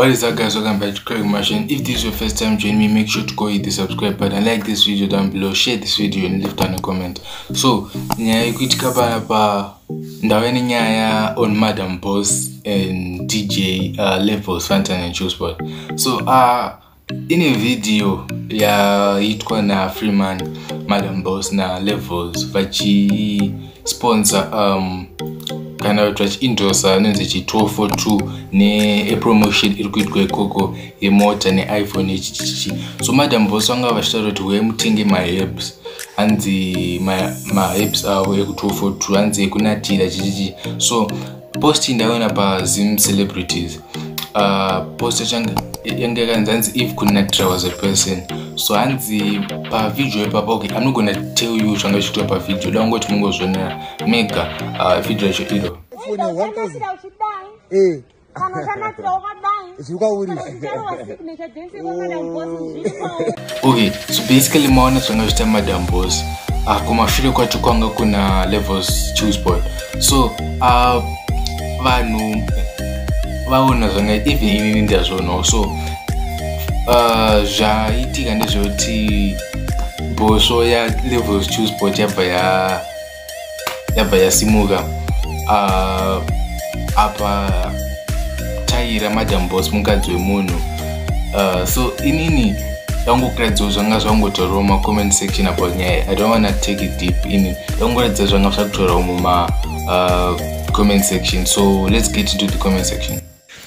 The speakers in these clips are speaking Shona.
What is up, guys? Welcome back to Craig Martian. If this is your first time joining me, make sure to go hit the subscribe button, like this video down below, share this video and leave down a comment. So nyaya ikuitika apa ndaweni nyaya on Madam Boss and DJ Levels Fantan and Juicepod. So in a video itwa na Freeman, Madam Boss na Levels vachi sponsor kana trash endorser nenze 242 ne promotion iri kuitwa ikoko yemota ne iPhone ichichichi. So Madam Boss wanga vashitaura kuti wemutinge maherbs hanzi maherbs awo eku242 hanzi ekunatira chichichi. So post ndaona pa Zim celebrities post yanga kanzi if kunatira was a person. So hanzi pa video ipapa, okay, I'm not gonna tell you zvanga chitwa pa video, ndangoti mungozvionera mega video yacho ilo. Okay, so basically maona zvanga chita Madam Boss kumashure kwacho kwanga kuna Levels Juicepod. So vanhu vaona zvanga even inini ndazvoona. So zvaitika ndezvekuti bhoso ya Levels Juicepod yabva yasimuka apa taira Madam Boss mukadzi wemunhu. So inini yangokuradza zvanga zvangotaurawo ma comment section about nyaya. I don't want to take it deep in. Yangokuradza zvanga zvakutorawo muma comment section. So let's get into the comment section.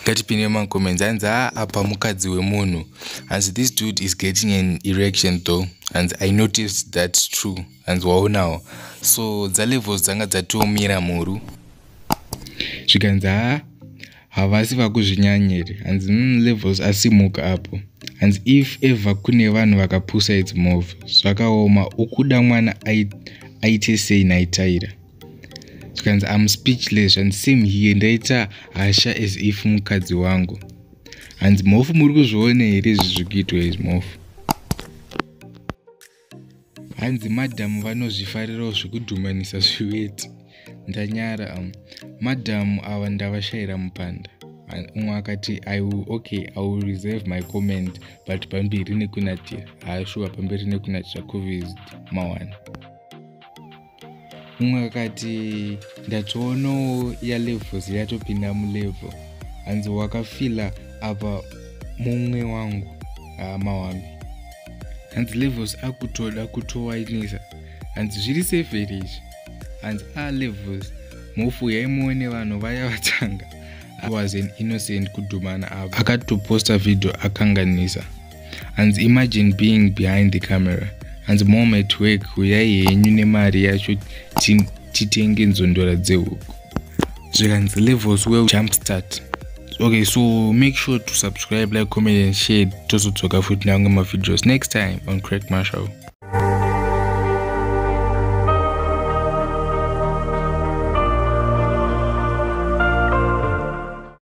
Ngatipinde ma comments hanzi apa mukadzi wemunhu, hanzi this dude is getting an erection though, and I noticed that's true, and waonawo. So Levels dzanga dzatomira muru zvikanzi havasi vakuzvinyanyira, hanzi Levels asimuka apo, hanzi if ever kune vanhu vakapusa its move zvakaoma ukuda mwana aite sei naitaira. Zvikanzi I'm speechless, and same here ndaita hasha as if mukadzi wangu. Hanzi mofu muri kuzviona here izvi zvikuitwa izvi mofu. Hanzi Madam vanozvifarirawo zvekudhumanisa zviweti. Ndanyara Madam ava ndavashayira mupanda. Umwe akati I will reserve my comment, but pamberi nekunatira shuwa pamberi nekunatira COVID mawana. Umwe akati ndatoonawo ya Levels yatopinda mulevel, hanzi wakafila apa mumwe wangu mawambi. Hanzi Levels akutoda kutowainisa, hanzi zviri safe here izvi. Hanzi Levels mofu yaimuone vanhu vaya vatanga was an innocent kudhumana apa akatoposta video akanganisa. Hanzi imagine being behind the camera, hanzi mom at work uyai henyu nemari yacho titenge nzondora dzehuku. Zvikanzi Levels will jumpstart. Okay, so make sure to subscribe, like, comment and share. Tozodzoka futhi nange ma videos next time on Craig Martian.